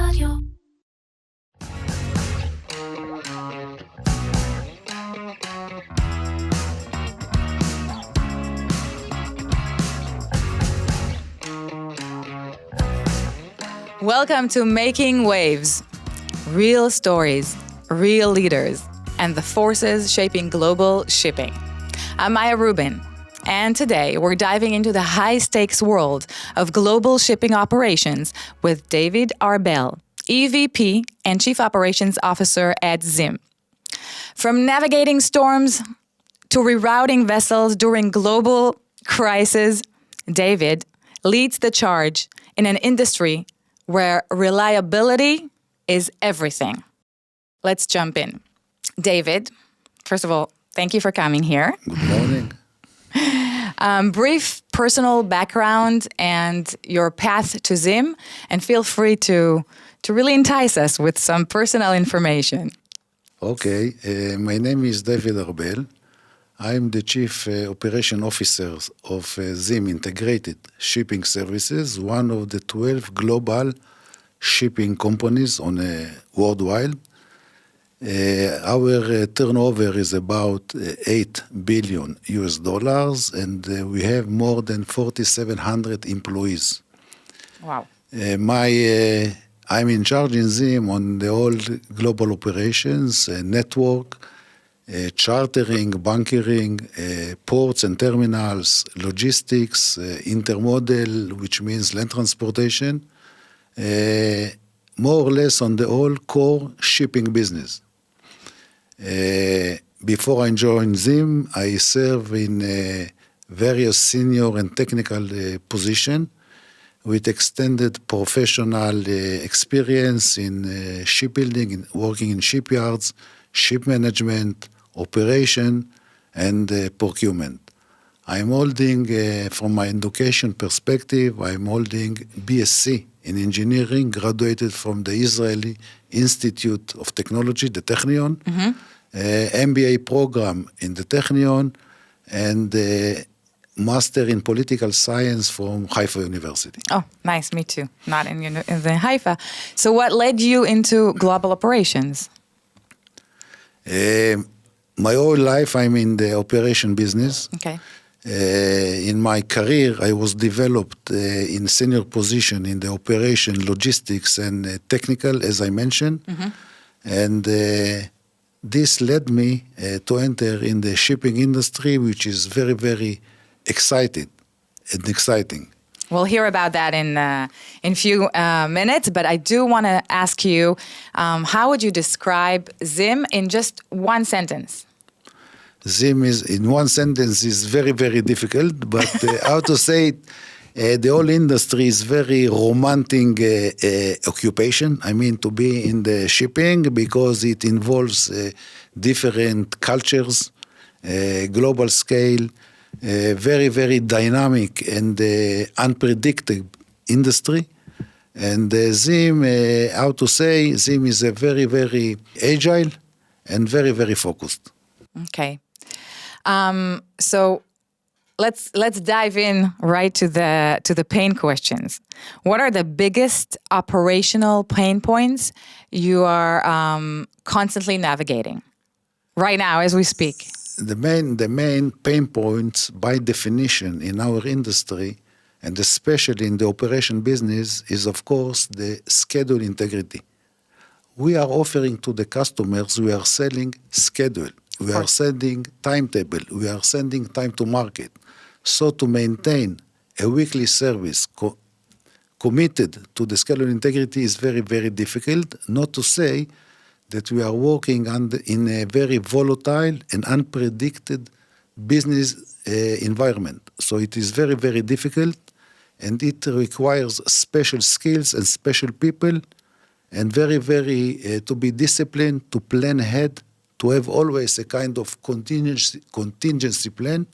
רדיו. Welcome to Making WaveZ. Real stories, real leaders, and the forces shaping global shipping. I'm Maya Rubin, and today we're diving into the high-stakes world of global shipping operations with David Arbel, EVP and Chief Operations Officer at ZIM. From navigating storms to rerouting vessels during global crises, David leads the charge in an industry where reliability is everything. Let's jump in. David, first of all, thank you for coming here. Good morning. Brief personal background and your path to ZIM, and feel free to really entice us with some personal information. Okay, my name is David Arbel. I'm the Chief Operation Officer of ZIM Integrated Shipping Services, one of the 12 global shipping companies on worldwide. Our turnover is about $8 billion, and we have more than 4,700 employees. Wow. I'm in charge in ZIM on the whole global operations, network, chartering, bunkering, ports and terminals, logistics, intermodal, which means land transportation, more or less on the whole core shipping business. Before I joined ZIM, I serve in various senior and technical positions with extended professional experience in shipbuilding, in working in shipyards, ship management, operation, and procurement. I'm holding, from my education perspective, I'm holding BSc in engineering, graduated from the Israeli Institute of Technology, the Technion, MBA program in the Technion, and Master in Political Science from Haifa University. Oh, nice, me too. Not in the Haifa. So what led you into global operations? My whole life, I'm in the operation business. Okay. In my career, I was developed in senior position in the operation, logistics, and technical, as I mentioned. And this led me to enter in the shipping industry, which is very, very exciting. We'll hear about that in a few minutes, but I do want to ask you, how would you describe ZIM in just one sentence? ZIM is, in one sentence, is very, very difficult, but how to say it, the whole industry is very romantic occupation. I mean, to be in the shipping because it involves different cultures, global scale, very, very dynamic and unpredictable industry. And ZIM, how to say, ZIM is a very, very agile and very, very focused. Okay. So let's dive in right to the pain questions. What are the biggest operational pain points you are constantly navigating right now as we speak? The main pain points, by definition, in our industry, and especially in the operation business, is of course the schedule integrity. We are offering to the customers, we are selling schedule, we are sending timetable, we are sending time to market. So to maintain a weekly service committed to the schedule integrity is very, very difficult, not to say that we are working in a very volatile and unpredicted business environment. So it is very, very difficult, and it requires special skills and special people, and very, very to be disciplined, to plan ahead, to have always a kind of contingency plan,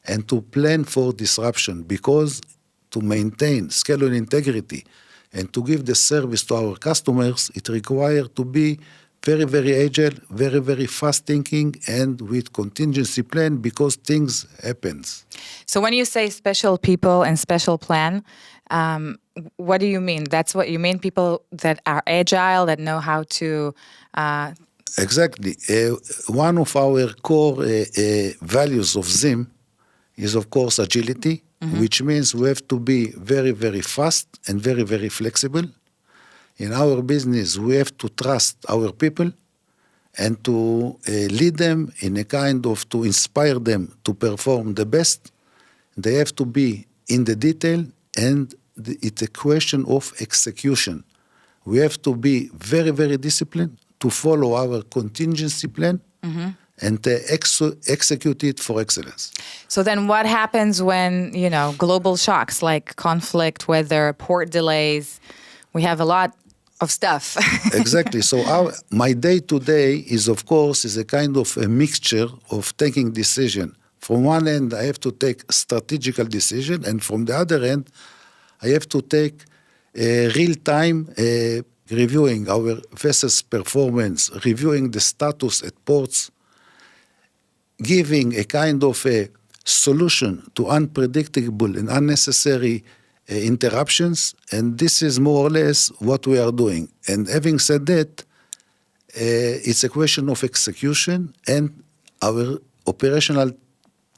and to plan for disruption, because to maintain schedule integrity and to give the service to our customers, it requires to be very, very agile, very, very fast thinking, and with contingency plan, because things happen. So when you say special people and special plan, What do you mean? That's what you mean? People that are agile, that know how to... Exactly. One of our core values of ZIM is, of course, agility, which means we have to be very, very fast and very, very flexible. In our business, we have to trust our people and to lead them in a kind of, to inspire them to perform the best. They have to be in the detail, and it's a question of execution. We have to be very, very disciplined to follow our contingency plan and execute it for excellence. So then what happens when, global shocks like conflict, weather, port delays? We have a lot of stuff. Exactly. So my day-to-day is, of course, is a kind of a mixture of taking decision. From one end, I have to take strategical decision, and from the other end, I have to take real-time reviewing our vessels' performance, reviewing the status at ports, giving a kind of a solution to unpredictable and unnecessary interruptions, and this is more or less what we are doing. And having said that, it's a question of execution, and our operational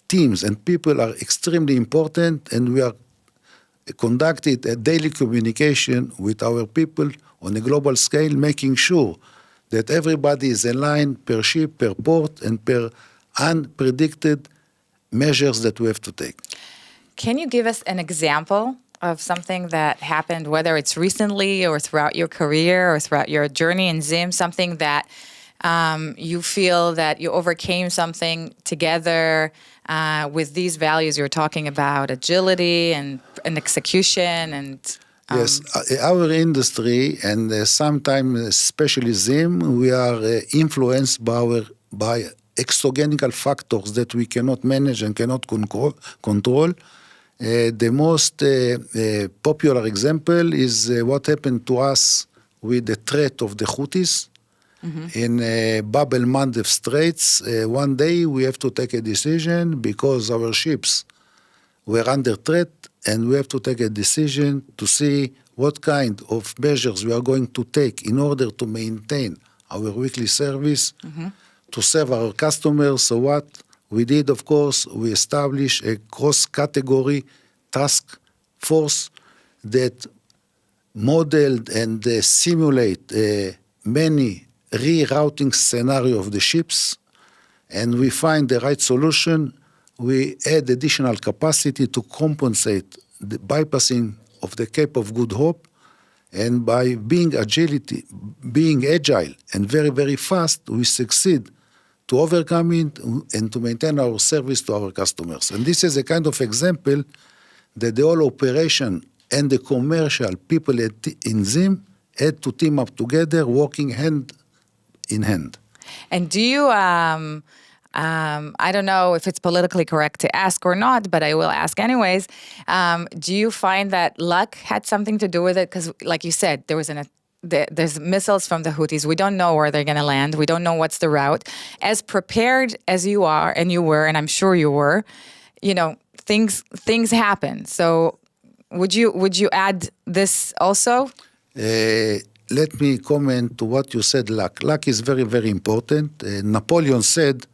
teams and people are extremely important, and we are conducted a daily communication with our people on a global scale, making sure that everybody is aligned per ship, per port, and per unpredicted measures that we have to take. Can you give us an example of something that happened, whether it's recently or throughout your career or throughout your journey in ZIM, something that you feel that you overcame something together with these values you're talking about, agility and execution and... Yes, our industry, and sometimes especially ZIM, we are influenced by exogenous factors that we cannot manage and cannot control. The most popular example is what happened to us with the threat of the Houthis in Bab el-Mandeb Straits. One day we have to take a decision because our ships were under threat, and we have to take a decision to see what kind of measures we are going to take in order to maintain our weekly service, to serve our customers. So what we did, of course, we established a cross-category task force that modeled and simulate many rerouting scenario of the ships, and we find the right solution. We add additional capacity to compensate the bypassing of the Cape of Good Hope, and by being agile and very, very fast, we succeed to overcome it and to maintain our service to our customers. And this is a kind of example that the whole operation and the commercial people in ZIM had to team up together, working hand in hand. And do you... I don't know if it's politically correct to ask or not, but I will ask anyways. Do you find that luck had something to do with it? Because, like you said, there's missiles from the Houthis. We don't know where they're going to land. We don't know what's the route. As prepared as you are, and you were, and I'm sure you were, things happen. So, would you add this also? Let me comment to what you said. Luck. Luck is very, very important. Napoleon said,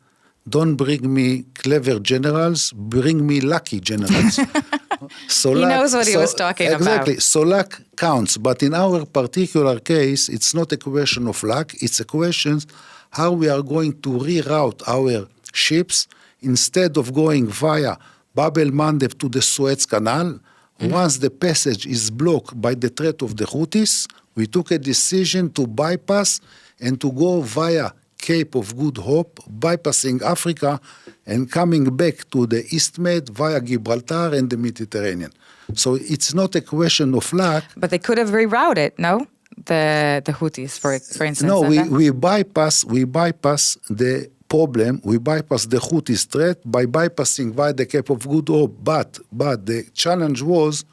"Don't bring me clever generals, bring me lucky generals." So he knows what he was talking about. Exactly. So luck counts. But in our particular case, it's not a question of luck. It's a question how we are going to reroute our ships instead of going via Bab el-Mandeb to the Suez Canal. Once the passage is blocked by the threat of the Houthis, we took a decision to bypass and to go via Cape of Good Hope, bypassing Africa and coming back to the East Med via Gibraltar and the Mediterranean. So it's not a question of luck. But they could have rerouted, no? The Houthis, for instance. No, we bypass the problem. We bypass the Houthis threat by bypassing via the Cape of Good Hope. But the challenge was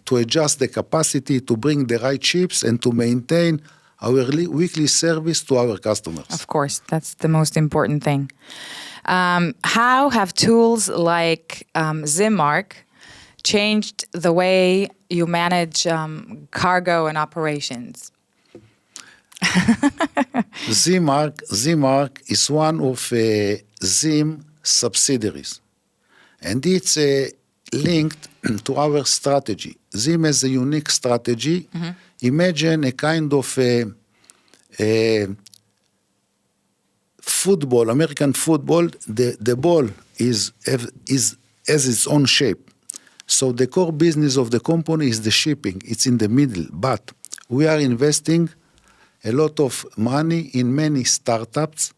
to adjust the capacity, to bring the right ships, and to maintain our weekly service to our customers. Of course, that's the most important thing. How have tools like ZIMARK changed the way you manage cargo and operations? ZIMARK is one of ZIM subsidiaries, and it's linked to our strategy. ZIM has a unique strategy. Imagine a kind of football, American football. The ball has its own shape. So the core business of the company is the shipping. It's in the middle, but we are investing a lot of money in many startups.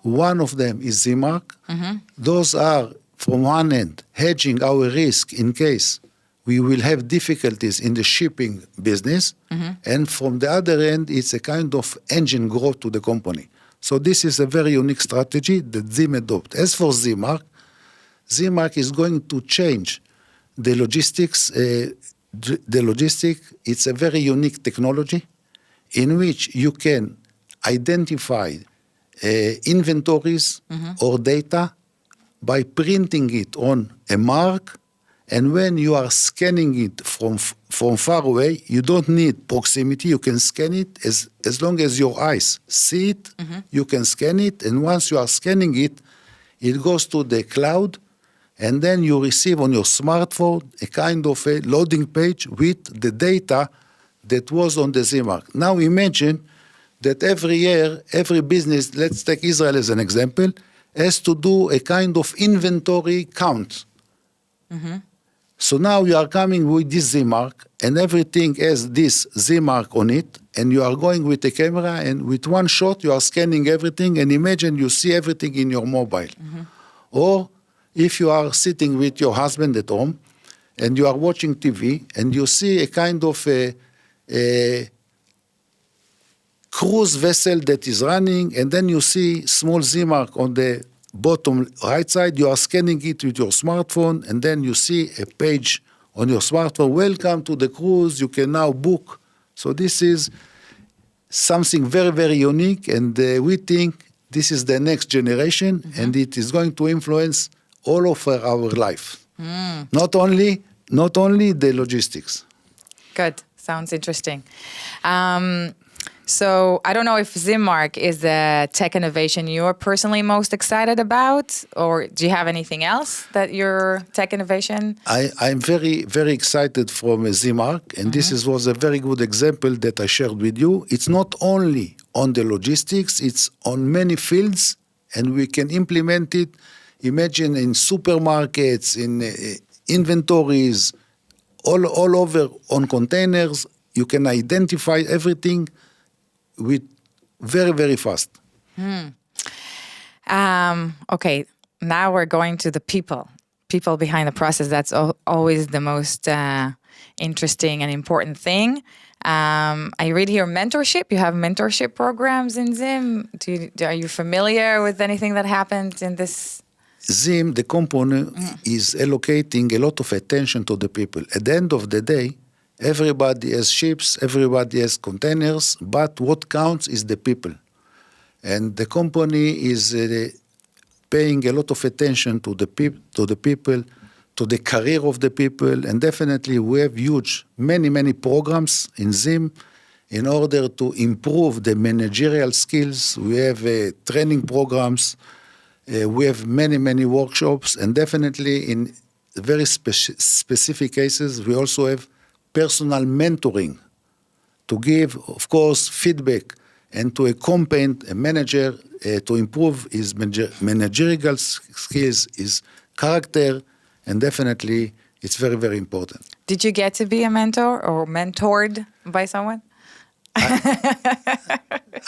One of them is ZIMARK. Those are, from one end, hedging our risk in case we will have difficulties in the shipping business. And from the other end, it's a kind of engine growth to the company. So this is a very unique strategy that ZIM adopts. As for ZIMARK, ZIMARK is going to change the logistics. It's a very unique technology in which you can identify inventories or data by printing it on a mark, and when you are scanning it from far away, you don't need proximity. You can scan it as long as your eyes see it. You can scan it, and once you are scanning it, it goes to the cloud, and then you receive on your smartphone a kind of a loading page with the data that was on the ZIMARK. Now imagine that every year, every business, let's take Israel as an example, has to do a kind of inventory count. So now you are coming with this ZIMARK, and everything has this ZIMARK on it, and you are going with a camera, and with one shot you are scanning everything, and imagine you see everything in your mobile. Or if you are sitting with your husband at home, and you are watching TV, and you see a kind of a cruise vessel that is running, and then you see small ZIMARK on the bottom right side, you are scanning it with your smartphone, and then you see a page on your smartphone, welcome to the cruise, you can now book. So this is something very, very unique, and we think this is the next generation, and it is going to influence all of our life. Not only the logistics. Good. Sounds interesting. So I don't know if ZIMARK is the tech innovation you're personally most excited about, or do you have anything else that your tech innovation? I'm very, very excited from ZIMARK, and this was a very good example that I shared with you. It's not only on the logistics, it's on many fields, and we can implement it. Imagine in supermarkets, in inventories, all over on containers. You can identify everything with very, very fast. Okay, now we're going to the people behind the process. That's always the most interesting and important thing. I read here mentorship. You have mentorship programs in ZIM. Are you familiar with anything that happened in this? ZIM, the company, is allocating a lot of attention to the people. At the end of the day, everybody has ships, everybody has containers, but what counts is the people. And the company is paying a lot of attention to the people, to the career of the people, and definitely we have many programs in ZIM in order to improve the managerial skills. We have training programs. We have many workshops, and definitely in very specific cases, we also have personal mentoring to give, of course, feedback and to accompany a manager to improve his managerial skills, his character, and definitely it's very, very important. Did you get to be a mentor or mentored by someone?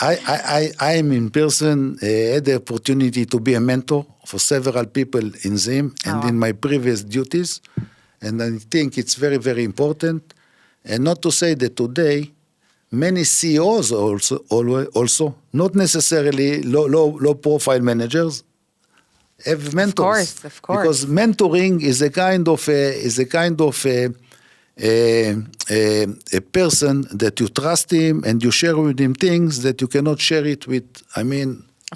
I am in person, had the opportunity to be a mentor for several people in ZIM and in my previous duties. And I think it's very, very important. And not to say that today, many CEOs also not necessarily low-profile managers, have mentors. Of course. Because mentoring is a kind of a person that you trust him and you share with him things that you cannot share it with,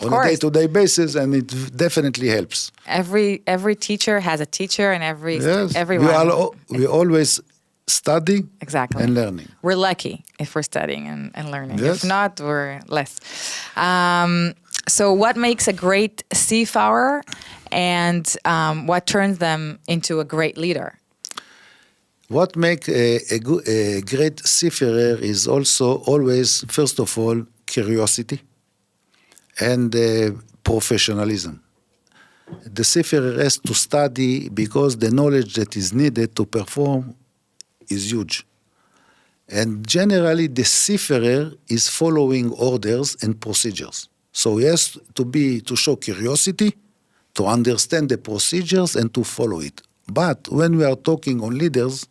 on course. a day-to-day basis, and it definitely helps. Every teacher has a teacher, and Yes, everyone. we always study Exactly. and learning. We're lucky if we're studying and learning. Yes. If not, we're less. So what makes a great seafarer, and what turns them into a great leader? What makes a great seafarer is also always, first of all, curiosity and professionalism. The seafarer has to study because the knowledge that is needed to perform is huge. And generally, the seafarer is following orders and procedures. So he has to show curiosity, to understand the procedures, and to follow it. But when we are talking on leaders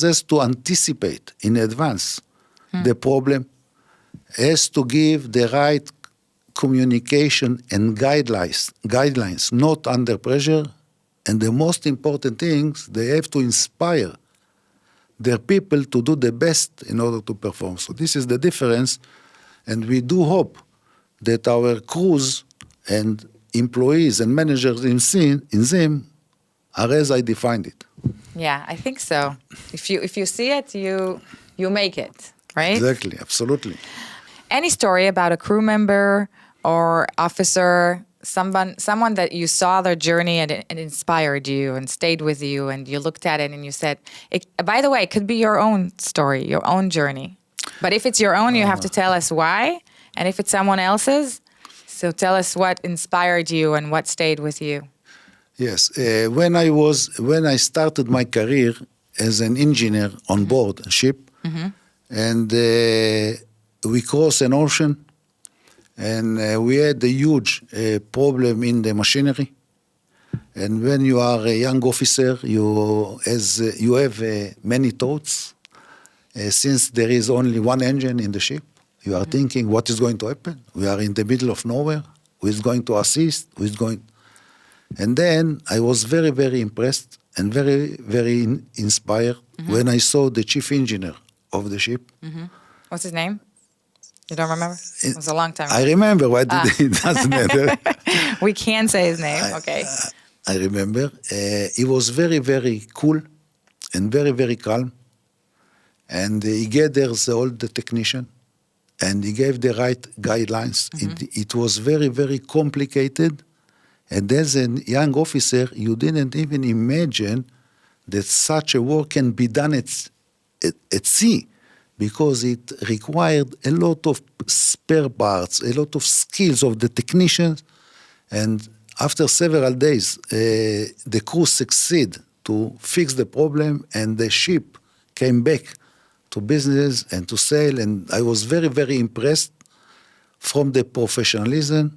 has to anticipate in advance the problem, has to give the right communication and guidelines, not under pressure. And the most important things, they have to inspire their people to do the best in order to perform. So this is the difference, and we do hope that our crews and employees and managers in ZIM are as I defined it. Yeah, I think so. If you see it, you make it, right? Exactly, absolutely. Any story about a crew member or officer, someone that you saw their journey and it inspired you and stayed with you, and you looked at it and you said, by the way, it could be your own story, your own journey. But if it's your own, you have to tell us why. And if it's someone else's, so tell us what inspired you and what stayed with you. Yes, when I started my career as an engineer on board a ship, and we crossed an ocean, and we had a huge problem in the machinery. And when you are a young officer, you have many thoughts. Since there is only one engine in the ship, you are thinking, what is going to happen? We are in the middle of nowhere. Who is going to assist? Who is going? And then I was very, very impressed and very, very inspired when I saw the chief engineer of the ship. What's his name? You don't remember? It was a long time ago. I remember. Why did it doesn't matter? We can say his name, okay. I remember. He was very, very cool and very, very calm. And he gathers all the technician, and he gave the right guidelines. It was very, very complicated. And as a young officer, you didn't even imagine that such a work can be done at sea, because it required a lot of spare parts, a lot of skills of the technicians. And after several days, the crew succeeded to fix the problem, and the ship came back to business and to sail. And I was very, very impressed from the professionalism,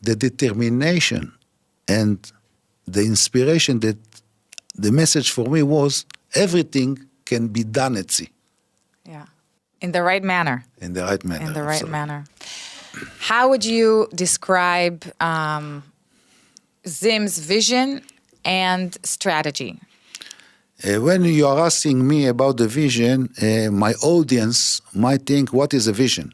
the determination, and the inspiration that the message for me was everything can be done at sea. Yeah. In the right manner. In the right manner. In the right absolutely. manner. How would you describe ZIM's vision and strategy? When you are asking me about the vision, my audience might think, what is a vision?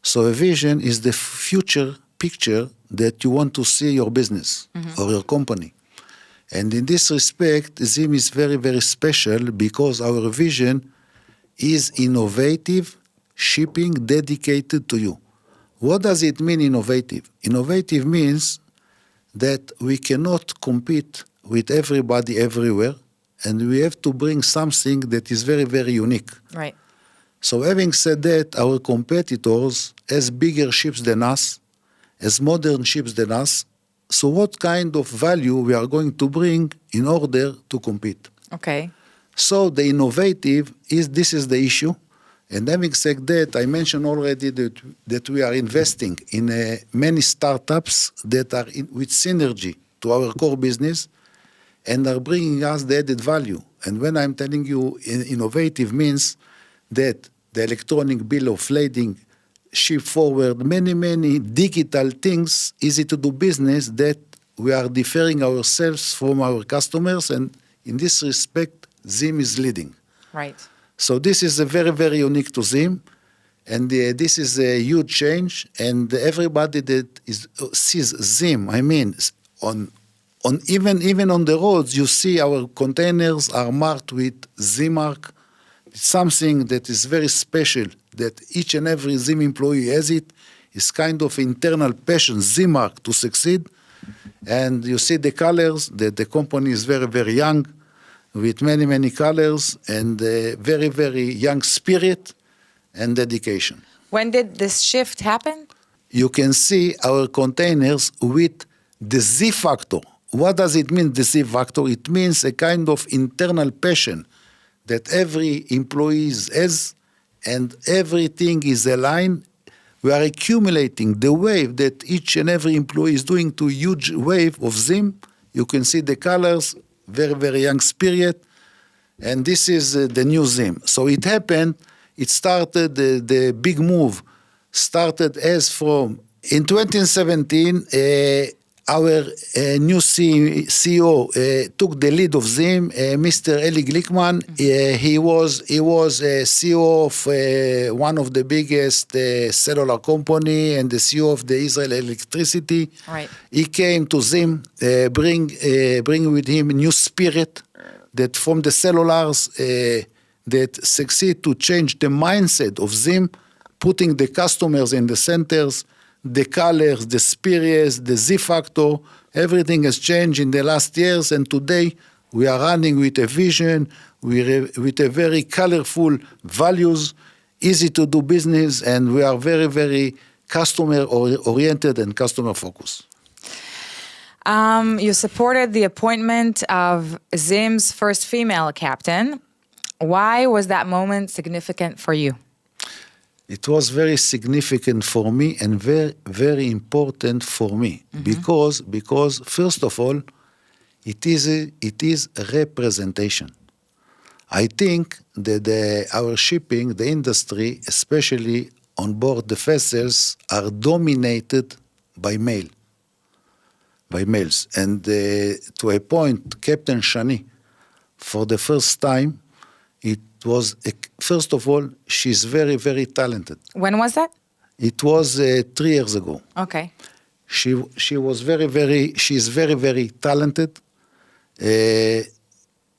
So a vision is the future picture that you want to see your business or your company. And in this respect, ZIM is very, very special because our vision is innovative shipping dedicated to you. What does it mean, innovative? Innovative means that we cannot compete with everybody everywhere, and we have to bring something that is very, very unique. Right. So having said that, our competitors has bigger ships than us, has modern ships than us. So what kind of value we are going to bring in order to compete? Okay. So the innovative this is the issue. And having said that, I mentioned already that we are investing in many startups that are with synergy to our core business and are bringing us the added value. And when I'm telling you innovative means that the electronic bill of lading, ship forward, many digital things, easy to do business, that we are differing ourselves from our customers. And in this respect, ZIM is leading. Right. So this is a very, very unique to ZIM. And this is a huge change, and everybody that sees ZIM, I mean, on even on the roads, you see our containers are marked with ZIMARK. It's something that is very special, that each and every ZIM employee has it. It's kind of internal passion, ZIMARK, to succeed. And you see the colors, that the company is very, very young, with many, many colors, and very, very young spirit and dedication. When did this shift happen? You can see our containers with the Z factor. What does it mean, the Z factor? It means a kind of internal passion that every employee has, and everything is aligned. We are accumulating the wave that each and every employee is doing to a huge wave of ZIM. You can see the colors, very, very young spirit, and this is the new ZIM. So it happened, it started, the big move started as from, in 2017, our new CEO took the lead of ZIM, Mr. Eli Glickman. He was CEO of one of the biggest cellular company and the CEO of the Israel Electricity. Right. He came to ZIM, bring with him a new spirit that from the cellulars that succeed to change the mindset of ZIM, putting the customers in the centers, the colors, the spirits, the Z factor, everything has changed in the last years, and today we are running with a vision, with a very colorful values, easy to do business, and we are very, very customer-oriented and customer-focused. You supported the appointment of ZIM's first female captain. Why was that moment significant for you? It was very significant for me and very, very important for me because first of all, it is representation. I think that our shipping, the industry, especially on board the vessels, are dominated by males. And to a point, Captain Shani, for the first time, it was, first of all, she's very, very talented. When was that? It was 3 years ago. Okay. She was she's very, very talented,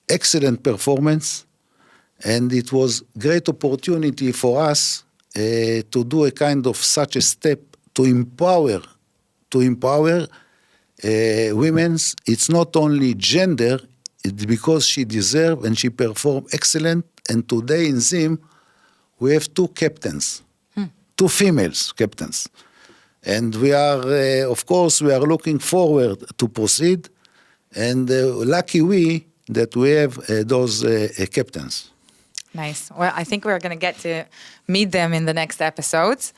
excellent performance, and it was great opportunity for us to do a kind of such a step to empower women's. It's not only gender, it's because she deserved and she performed excellent. And today in ZIM, we have 2 captains, 2 females captains. And we are, of course, we are looking forward to proceed. And lucky we that we have those captains. Nice. Well, I think we're going to get to meet them in the next episodes,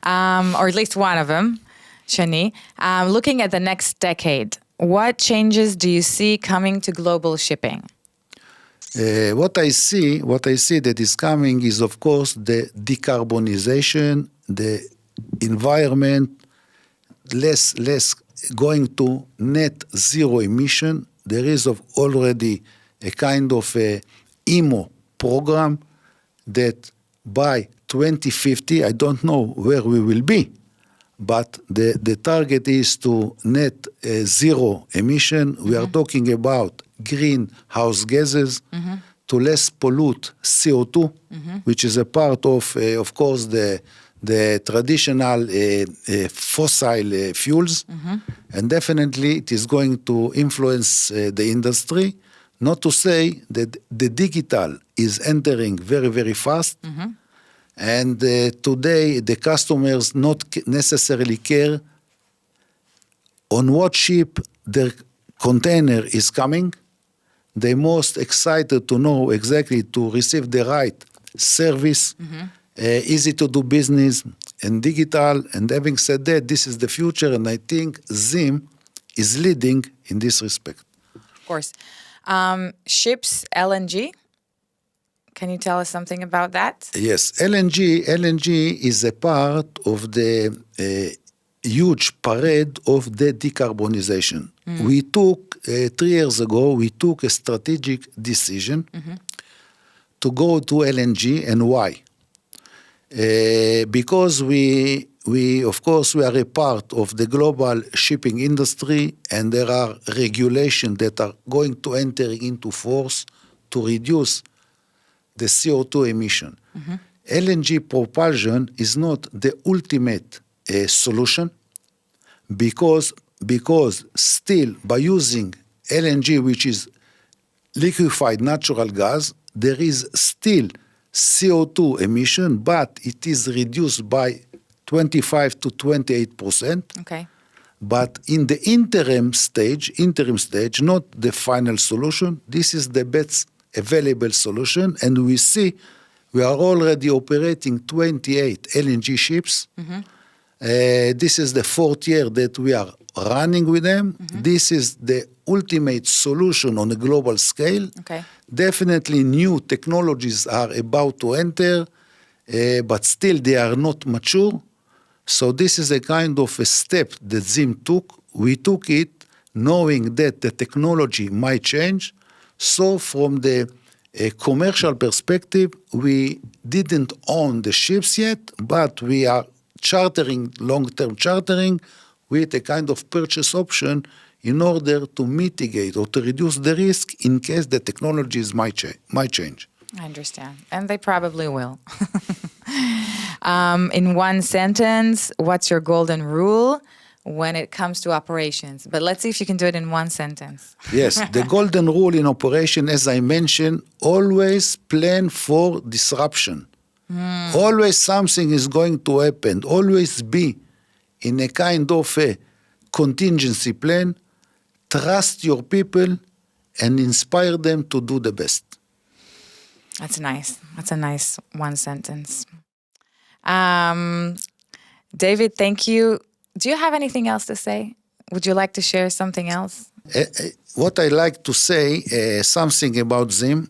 or at least one of them, Shani. Looking at the next decade, what changes do you see coming to global shipping? What I see that is coming is, of course, the decarbonization, the environment, less going to net zero emission. There is already a kind of IMO program that by 2050, I don't know where we will be, but the target is to net zero emission. We are talking about greenhouse gases, to less pollute CO2, which is a part of course, the traditional fossil fuels. And definitely it is going to influence the industry. Not to say that the digital is entering very, very fast. And today the customers not necessarily care on what ship their container is coming. They're most excited to know exactly to receive the right service, easy to do business, and digital. And having said that, this is the future, and I think ZIM is leading in this respect. Of course. Ships, LNG. Can you tell us something about that? Yes, LNG is a part of the huge parade of the decarbonization. We took, 3 years ago, we took a strategic decision to go to LNG, and why? because we of course we are a part of the global shipping industry, and there are regulations that are going to enter into force to reduce the CO2 emission. LNG propulsion is not the ultimate solution, because still by using LNG, which is liquefied natural gas, there is still CO2 emission, but it is reduced by 25 to 28%. Okay. But in the interim stage, not the final solution, this is the best available solution. And we see we are already operating 28 LNG ships. This is the fourth year that we are running with them. This is the ultimate solution on a global scale. Okay. Definitely new technologies are about to enter, but still they are not mature. So this is a kind of a step that ZIM took. We took it knowing that the technology might change. So from the commercial perspective, we didn't own the ships yet, but we are chartering, long-term chartering, with a kind of purchase option in order to mitigate or to reduce the risk in case the technologies might change. I understand. And they probably will. In one sentence, what's your golden rule when it comes to operations? But let's see if you can do it in one sentence. Yes, the golden rule in operation, as I mentioned, always plan for disruption. Always something is going to happen. Always be in a kind of a contingency plan. Trust your people and inspire them to do the best. That's nice. That's a nice one sentence. David, thank you. Do you have anything else to say? Would you like to share something else? What I like to say, something about ZIM.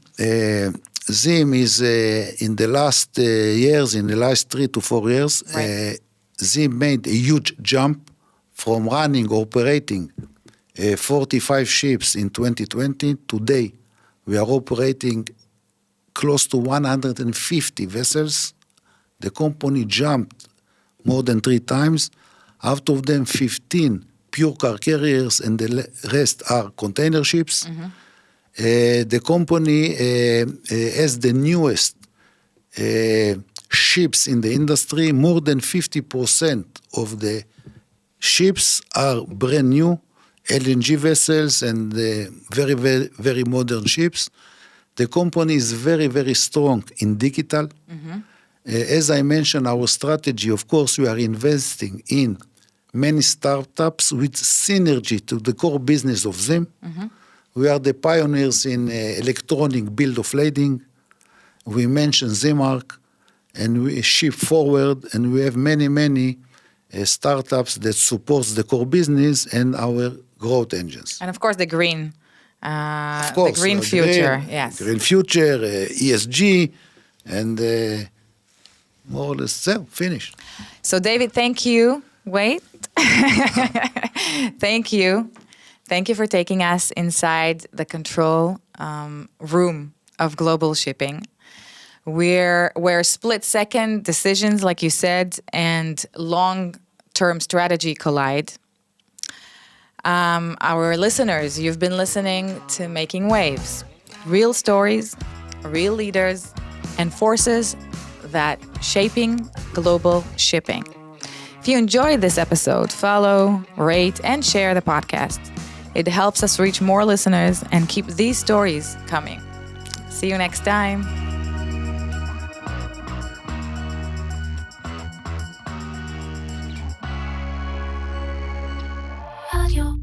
ZIM is in the last years, in the last 3 to 4 years, Right. ZIM made a huge jump from operating 45 ships in 2020. Today, we are operating close to 150 vessels. The company jumped more than 3 times. Out of them, 15 pure car carriers and the rest are container ships. The company has the newest ships in the industry. More than 50% of the ships are brand new LNG vessels and very, very, very modern ships. The company is very, very strong in digital. As I mentioned, our strategy, of course, we are investing in many startups with synergy to the core business of ZIM. We are the pioneers in electronic bill of lading. We mentioned ZIMARK, and we ship forward, and we have many, many startups that supports the core business and our growth engines. And of course, the green, Of course, the green future. green, Yes. Green future, ESG, and more or less, so finished. So, David, thank you. Wait. Thank you. Thank you for taking us inside the control room of global shipping, where split-second decisions, like you said, and long-term strategy collide. Our listeners, you've been listening to Making Waves. Real stories, real leaders, and forces that shaping global shipping. If you enjoyed this episode, follow, rate, and share the podcast. It helps us reach more listeners and keep these stories coming. See you next time. Radio.